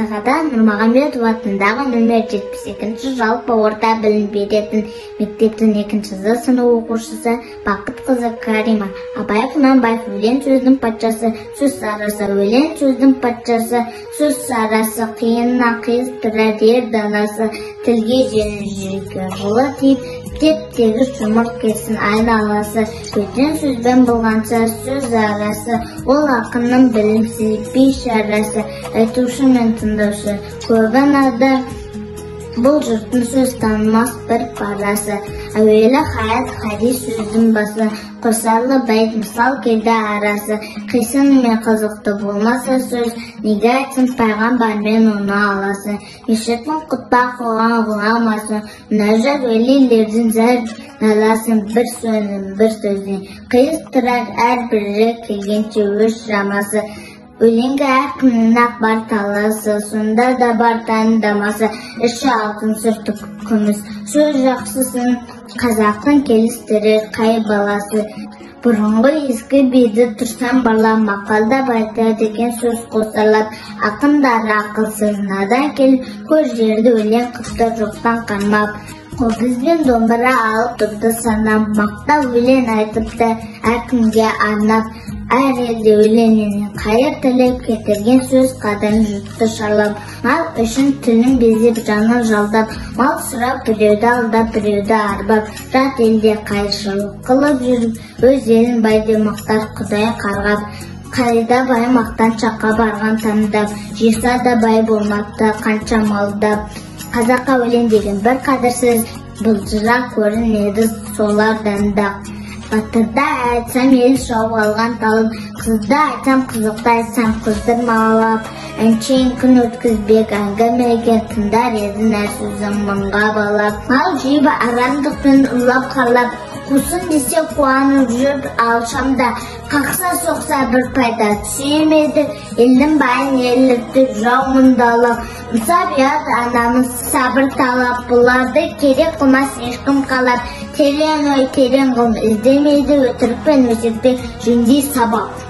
Сағадат Нұрмағамбетов атындағы нөмір 72-ші жалпы орта білім беретін мектептің 2-ші сынып оқушысы Бақытқызы Карима. Абай Құнанбаев өлең сөздің патшасы, сөз сарасы, өлең сөздің патшасы, сөз сарасы, қиыннан қиыстырар ер данасы, тілге желі жылы тиіп, теп-тегіс жұмыр келсін айналасы, көтен сөзбен болғанса сөз арасы, ол ақынның білімсіз бейшарасы, айтушы мен тыңдаушы көрген ада, бұл жұрттың сөз танымас бір парасы. Әуелі хаят хадис сөздің басы, қосарлы байт мысал келді арасы, қисын мен қызықты болмаса сөз, неге айтсын пайғамбармен оны аласы, мешіттің құтпа қоған ғұламасы, мұнажат өлейлердің зәр наласын, бір сөзін бір сөзден қиыстырар әрбірі келгенше өз жамасы. Өлеңге әркімнің ақ бар таласы, сонда да бар таңдамасы, іші алтын сырты күміс, сөз жақсысын қазақтың келістірер қай баласы. Бұрынғы ескі бейді тұрсам барлап, мақалда байта деген сөз қосарлап, ақындар ақылсыз надан келіп, көр жерді өлең қыпты жоқтан қармап. Қобызбен домбыра алып тұрды санап, мақта өлең айтыпты әркімге арнап, әр елде өлеңінен қайыр тілеп кетірген сөз қадам жұртты шарлап, мал үшін тілін безеп жанын жалдап, мал сұрап біреуді алдап біреуді арбап, жат елде қайыршылық қылып жүріп, өз елін байды мақтар құдай қарғап. Қайда бай мақтан шаққа барған таңдап, жиса да бай болмапты қанша малдап. Қазаққа өлең деген бір қадірсіз, бұлжырақ көрінеді солардан да. Батырда айтсам ел шауып алған талып, қызды айтсам қызықты айтсам қыздырмалап, әншейін күн өткізбек әңгімеге тыңдар еді әр сөзін мыңға балап. Мал жиып арамдықпен ұрлап қарлап, қусын десе қуанып жүр алшамда, қақса соқса бір пайда түсемеді, елдің байын елікті жау мұндалап. Мұсабият анамыз сабыр талап, бұларды керек қылмас ешкім қалап, терең ой терең ғылым іздемейді, өтірікпен өсекпен жөндей сабап.